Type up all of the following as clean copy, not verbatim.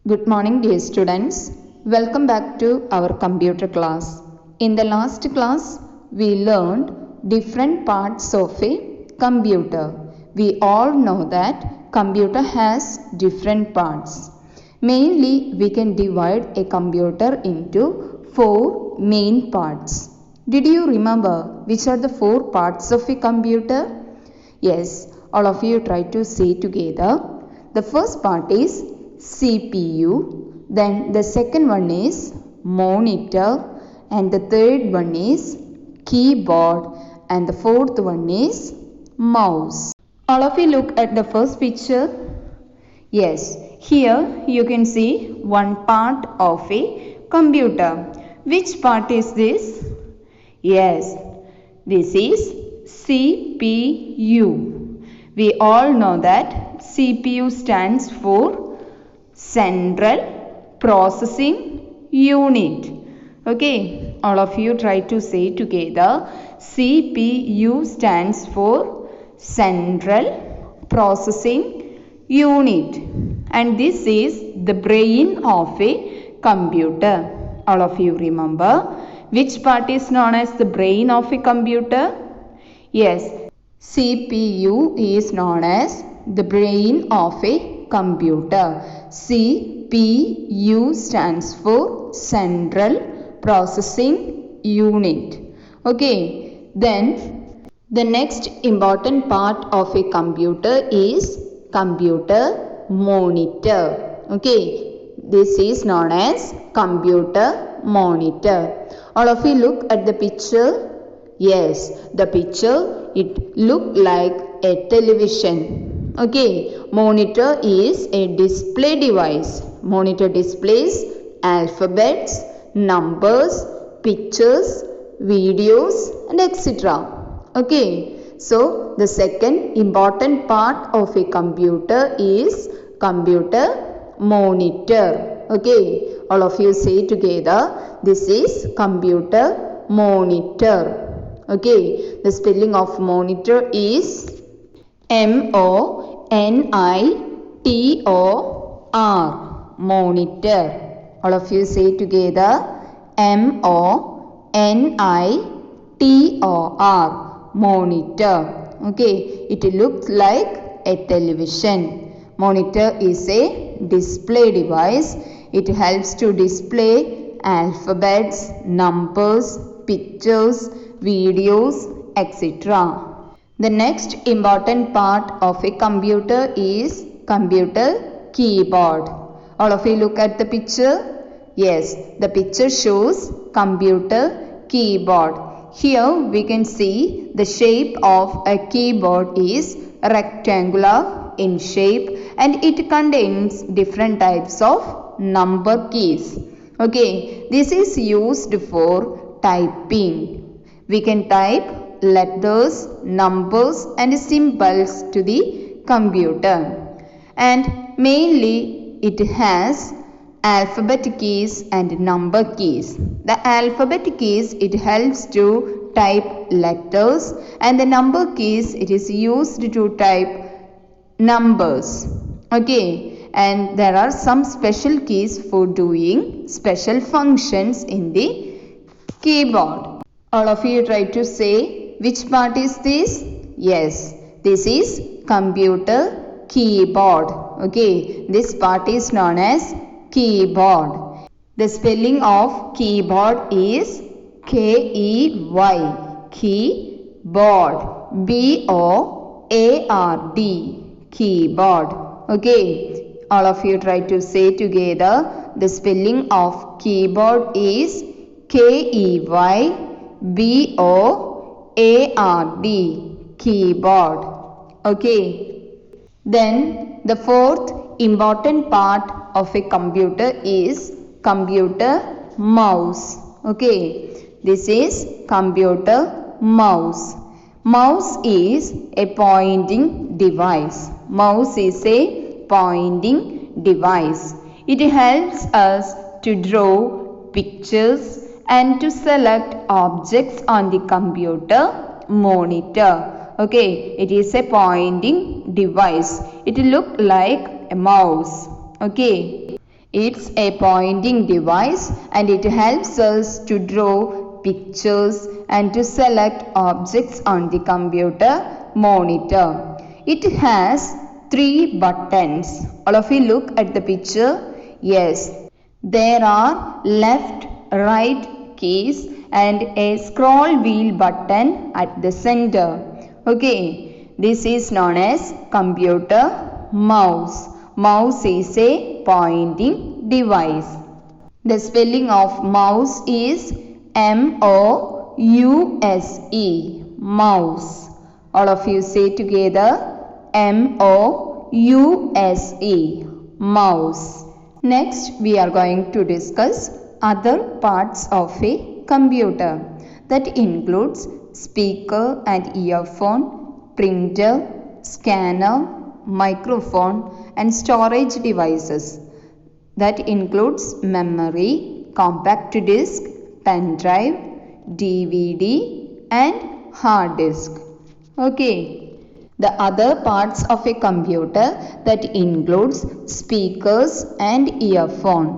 Good morning, dear students. Welcome back to our computer class. In the last class, we learned different parts of a computer. We all know that computer has different parts. Mainly, we can divide a computer into 4 main parts. Did you remember which are the 4 parts of a computer? Yes, all of you try to say together. The first part is CPU, then the second one is monitor, and the third one is keyboard, and the fourth one is mouse. All of you look at the first picture. Yes, here you can see one part of a computer. Which part is this? Yes, this is CPU. We all know that CPU stands for Central Processing Unit. Okay, all of you try to say together. CPU stands for Central Processing Unit, and this is the brain of a computer. All of you remember which part is known as the brain of a computer? Yes, CPU is known as the brain of a computer. CPU stands for Central Processing Unit. Okay, then the next important part of a computer is computer monitor. Okay, this is known as computer monitor. All of you look at the picture. Yes, the picture, it look like a television. Okay, monitor is a display device. Monitor displays alphabets, numbers, pictures, videos, and etc. Okay, so the second important part of a computer is computer monitor. Okay, all of you say together, this is computer monitor. Okay, the spelling of monitor is MONITOR, monitor. All of you say together, MONITOR, monitor. Okay, it looks like a television. Monitor is a display device. It helps to display alphabets, numbers, pictures, videos, etc. The next important part of a computer is computer keyboard. All of you look at the picture. Yes, the picture shows computer keyboard. Here we can see the shape of a keyboard is rectangular in shape, and it contains different types of number keys. Okay, this is used for typing. We can type letters, numbers, and symbols to the computer, and mainly it has alphabet keys and number keys. The alphabet keys, it helps to type letters, and the number keys, it is used to type numbers. Okay, and there are some special keys for doing special functions in the keyboard. All of you try to say which part is this? Yes, this is computer keyboard. Okay, this part is known as keyboard. The spelling of keyboard is KEY, keyboard, BOARD, keyboard. Okay, all of you try to say together. The spelling of keyboard is KEYBOARD, keyboard. Okay, then the fourth important part of a computer is computer mouse. Okay, this is computer mouse. Mouse is a pointing device. Mouse is a pointing device. It helps us to draw pictures and to select objects on the computer monitor. Okay, it is a pointing device. It looks like a mouse. Okay, It's a pointing device and it helps us to draw pictures and to select objects on the computer monitor. It has 3 buttons. All of you look at the picture. Yes, there are left, right keys and a scroll wheel button at the center. Okay, this is known as computer mouse. Mouse is a pointing device. The spelling of mouse is M-O-U-S-E, mouse. All of you say together, M-O-U-S-E, mouse. Next, we are going to discuss other parts of a computer. That includes speaker and earphone, printer, scanner, microphone and storage devices. That includes memory, compact disc, pen drive, DVD and hard disk. Okay. The other parts of a computer that includes speakers and earphone.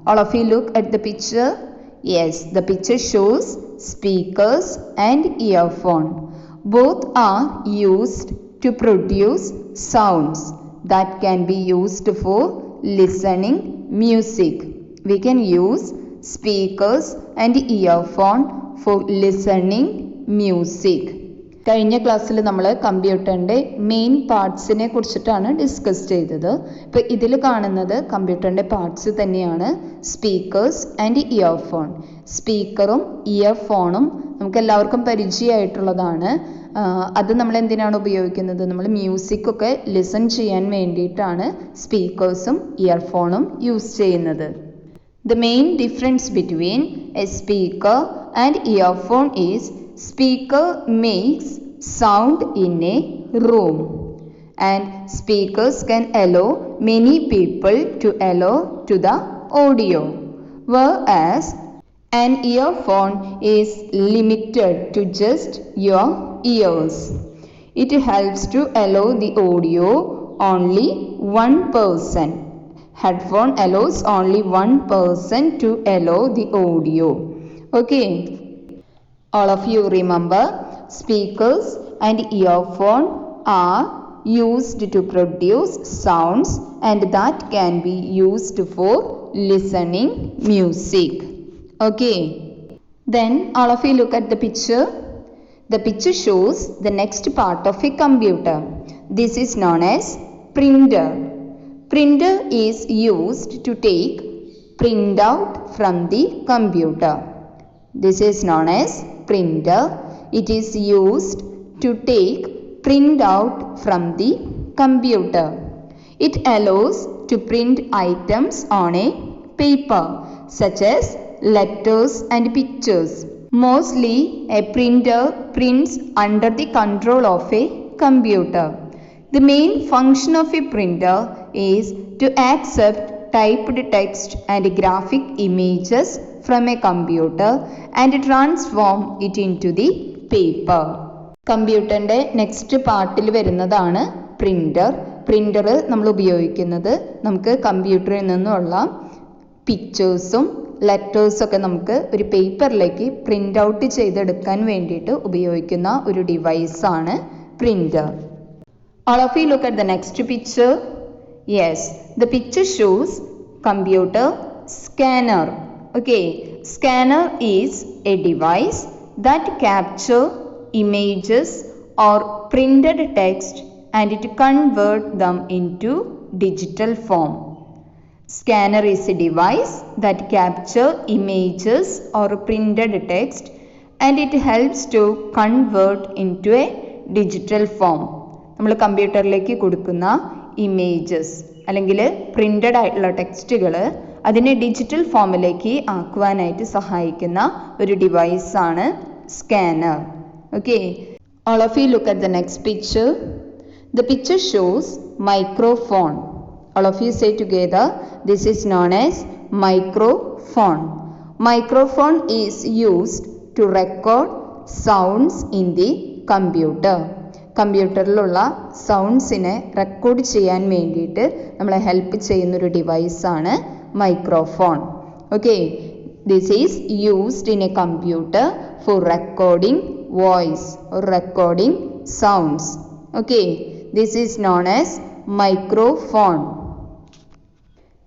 All of you look at the picture. Yes, the picture shows speakers and earphone. Both are used to produce sounds that can be used for listening music. We can use speakers and earphone for listening music. കഴിഞ്ഞ ക്ലാസ്സിൽ നമ്മൾ കമ്പ്യൂട്ടറിൻ്റെ main പാർട്സിനെ കുറിച്ചിട്ടാണ് discuss ചെയ്തത്. ഇപ്പോൾ ഇതിൽ കാണുന്നത് കമ്പ്യൂട്ടറിൻ്റെ പാർട്സ് തന്നെയാണ്, സ്പീക്കേഴ്സ് ആൻഡ് ഇയർഫോൺ. സ്പീക്കറും ഇയർഫോണും നമുക്ക് എല്ലാവർക്കും പരിചയമായിട്ടുള്ളതാണ്. അത് നമ്മൾ എന്തിനാണ് ഉപയോഗിക്കുന്നത്? നമ്മൾ മ്യൂസിക്കൊക്കെ ലിസൺ ചെയ്യാൻ വേണ്ടിയിട്ടാണ് സ്പീക്കേഴ്സും ഇയർഫോണും യൂസ് ചെയ്യുന്നത്. The main difference between a speaker and earphone is speaker makes sound in a room and speakers can allow many people to allow to the audio, whereas an earphone is limited to just your ears. It helps to allow the audio only one person. Headphone allows only one person to allow the audio. Okay. All of you remember, speakers and earphone are used to produce sounds and that can be used for listening music. Okay. Then all of you look at the picture. The picture shows the next part of a computer. This is known as printer. Printer is used to take printout from the computer. This is known as printer. It is used to take printout from the computer. It allows to print items on a paper such as letters and pictures. Mostly a printer prints under the control of a computer. The main function of a printer is to accept typed text and graphic images from a computer and transform it into the paper. കമ്പ്യൂട്ടറിൻ്റെ next പാർട്ടിൽ വരുന്നതാണ് printer. Printer നമ്മൾ ഉപയോഗിക്കുന്നത് നമുക്ക് കമ്പ്യൂട്ടറിൽ നിന്നുള്ള പിക്ചേഴ്സും ലെറ്റേഴ്സൊക്കെ നമുക്ക് ഒരു പേപ്പറിലേക്ക് പ്രിൻ്റ് ഔട്ട് ചെയ്തെടുക്കാൻ വേണ്ടിയിട്ട് ഉപയോഗിക്കുന്ന ഒരു ഡിവൈസാണ് printer. All of you look at the next picture. Yes, the picture shows computer scanner. Okay, scanner is a device that capture images or printed text and it convert them into digital form. Scanner is a device that capture images or printed text and it helps to convert into a digital form. നമ്മൾ കമ്പ്യൂട്ടറിലേക്ക് കൊടുക്കുന്ന images അല്ലെങ്കിൽ printed ആയിട്ടുള്ള ടെക്സ്റ്റുകൾ അതിനെ digital ഫോമിലേക്ക് ആക്കുവാനായിട്ട് സഹായിക്കുന്ന ഒരു ഡിവൈസാണ് scanner. Okay, all of you look at the next picture. The picture shows microphone. All of you say together, this is known as microphone. Microphone is used to record sounds in the computer. കമ്പ്യൂട്ടറിലുള്ള സൗണ്ട്സിനെ record ചെയ്യാൻ വേണ്ടിയിട്ട് നമ്മളെ help ചെയ്യുന്നൊരു ഡിവൈസാണ് microphone. Okay, this is used in a computer for recording voice or recording sounds. Okay, this is known as microphone.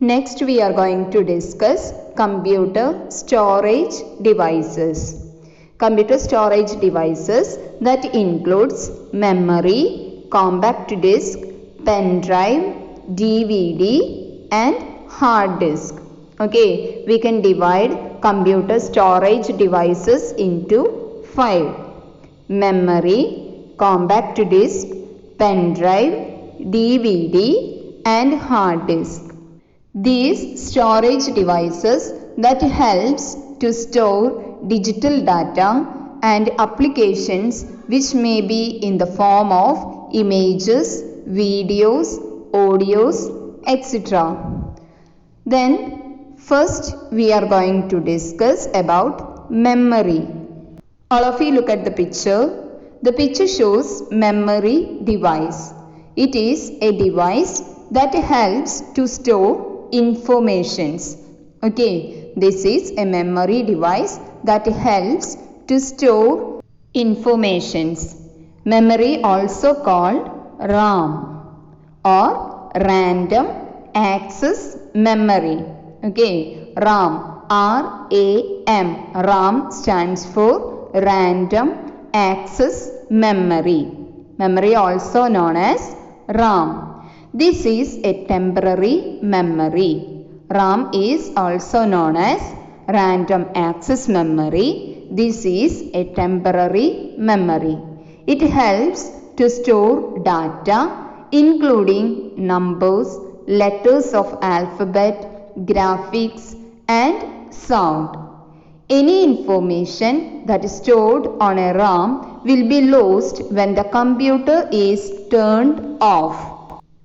Next we are going to discuss computer storage devices. Computer storage devices that includes memory, compact disc, pen drive, DVD and hard disk. Okay, we can divide computer storage devices into 5: memory, compact disc, pen drive, DVD and hard disk. These storage devices that helps to store digital data and applications which may be in the form of images, videos, audios, etc. Then first we are going to discuss about memory. All of you look at the picture. The picture shows memory device. It is a device that helps to store informations. Okay, this is a memory device that helps to store informations. Memory also called RAM or random access memory. Okay, RAM, RAM. RAM stands for random access memory. Memory also known as RAM. This is a temporary memory. RAM is also known as random access memory. This is a temporary memory. It helps to store data including numbers, letters of alphabet, graphics and sound. Any information that is stored on a RAM will be lost when the computer is turned off.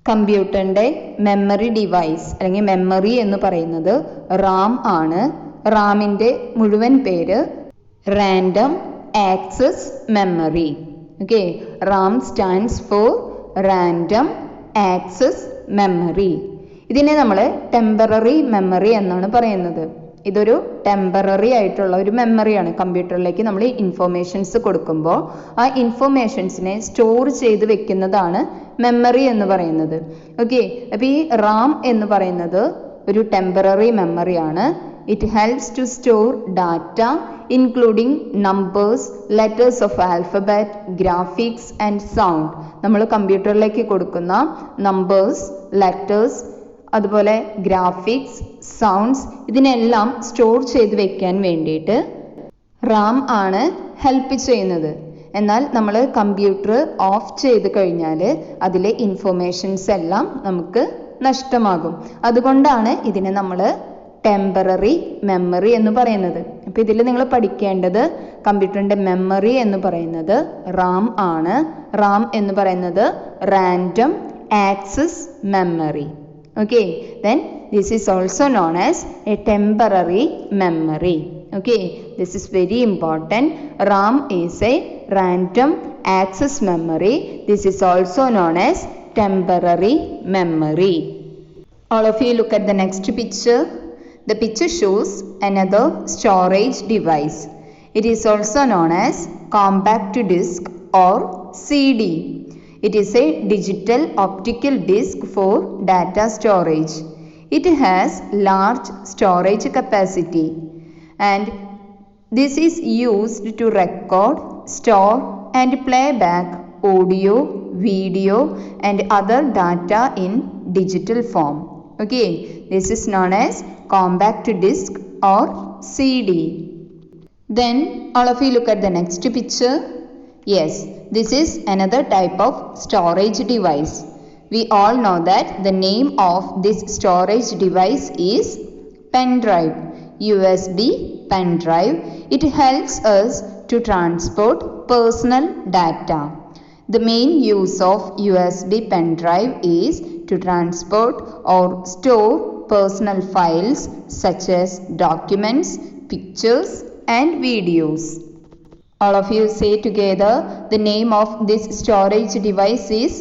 കമ്പ്യൂട്ടറിൻ്റെ memory device അല്ലെങ്കിൽ memory എന്ന് പറയുന്നത് RAM ആണ്. റാമിൻ്റെ മുഴുവൻ പേര് random access memory. Okay, RAM stands for random access memory. ഇതിനെ നമ്മൾ ടെമ്പററി മെമ്മറി എന്നാണ് പറയുന്നത്. ഇതൊരു ടെമ്പററി ആയിട്ടുള്ള ഒരു മെമ്മറിയാണ്. കമ്പ്യൂട്ടറിലേക്ക് നമ്മൾ ഇൻഫോർമേഷൻസ് കൊടുക്കുമ്പോൾ ആ ഇൻഫോർമേഷൻസിനെ സ്റ്റോർ ചെയ്ത് വെക്കുന്നതാണ് മെമ്മറി എന്ന് പറയുന്നത്. ഓക്കെ, അപ്പോൾ ഈ റാം എന്ന് പറയുന്നത് ഒരു ടെമ്പററി മെമ്മറിയാണ്. It helps to store data including numbers, letters of alphabet, graphics and sound. നമ്മൾ കമ്പ്യൂട്ടറിലേക്ക് കൊടുക്കുന്ന നമ്പേഴ്സ്, ലെറ്റേഴ്സ്, അതുപോലെ ഗ്രാഫിക്സ്, സൗണ്ട്സ്, ഇതിനെല്ലാം സ്റ്റോർ ചെയ്ത് വെക്കാൻ വേണ്ടിയിട്ട് റാം ആണ് ഹെൽപ്പ് ചെയ്യുന്നത്. എന്നാൽ നമ്മൾ കമ്പ്യൂട്ടർ ഓഫ് ചെയ്ത് കഴിഞ്ഞാൽ അതിലെ ഇൻഫോർമേഷൻസ് എല്ലാം നമുക്ക് നഷ്ടമാകും. അതുകൊണ്ടാണ് ഇതിനെ നമ്മൾ ടെമ്പററി മെമ്മറി എന്ന് പറയുന്നത്. അപ്പോൾ ഇതിൽ നിങ്ങൾ പഠിക്കേണ്ടത് കമ്പ്യൂട്ടറിൻ്റെ മെമ്മറി എന്ന് പറയുന്നത് റാം ആണ്. റാം എന്ന് പറയുന്നത് random access memory. Okay, then this is also known as a temporary memory. Okay, this is very important. RAM is a random access memory. This is also known as temporary memory. All of you look at the next picture. The picture shows another storage device. It is also known as compact disc or CD. It is a digital optical disc for data storage. It has large storage capacity and this is used to record, store and play back audio, video and other data in digital form. Okay, this is known as compact disc or CD. Then all of you look at the next picture. Yes, this is another type of storage device. We all know that the name of this storage device is pen drive, USB pen drive. It helps us to transport personal data. The main use of USB pen drive is to transport or store personal files such as documents, pictures and videos. All of you say together, the name of this storage device is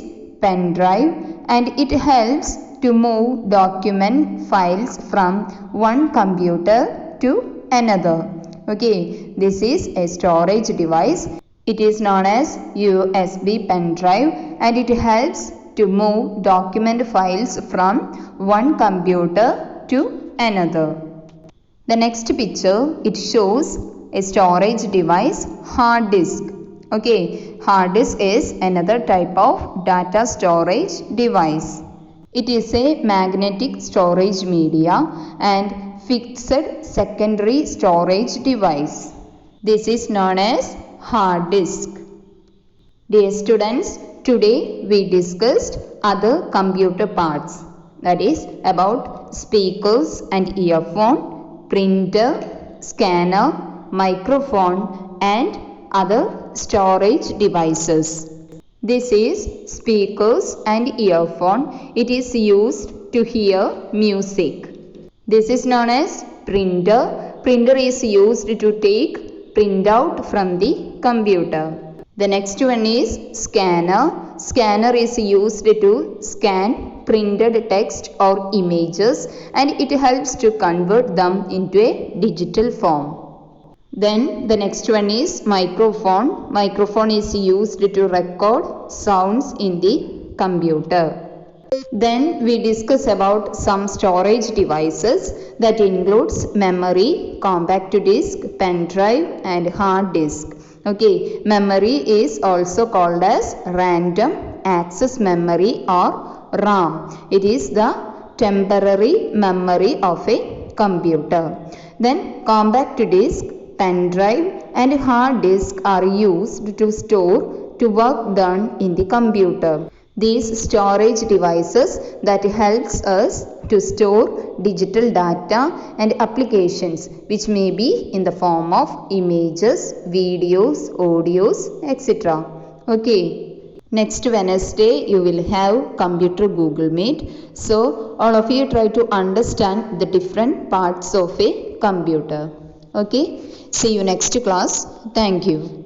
pen drive and it helps to move document files from one computer to another. Okay, this is a storage device. It is known as USB pen drive and it helps to move document files from one computer to another. The next picture, it shows a storage device, hard disk. Okay, hard disk is another type of data storage device. It is a magnetic storage media and fixed secondary storage device. This is known as hard disk. Dear students, today we discussed other computer parts, that is about speakers and earphone, printer, scanner, microphone and other storage devices. This is speakers and earphone. It is used to hear music. This is known as printer. Printer is used to take printout from the computer. The next one is scanner. Scanner is used to scan printed text or images and it helps to convert them into a digital form. Then the next one is microphone. Microphone is used to record sounds in the computer. Then we discuss about some storage devices that includes memory, compact disc, pen drive and hard disk. Okay, memory is also called as random access memory or RAM. It is the temporary memory of a computer. Then compact disc, pen drive and hard disk are used to store to work done in the computer. These storage devices that helps us to store digital data and applications which may be in the form of images, videos, audios, etc. Okay. Next Wednesday you will have computer Google Meet. So all of you try to understand the different parts of a computer. Okay. See you next class. Thank you.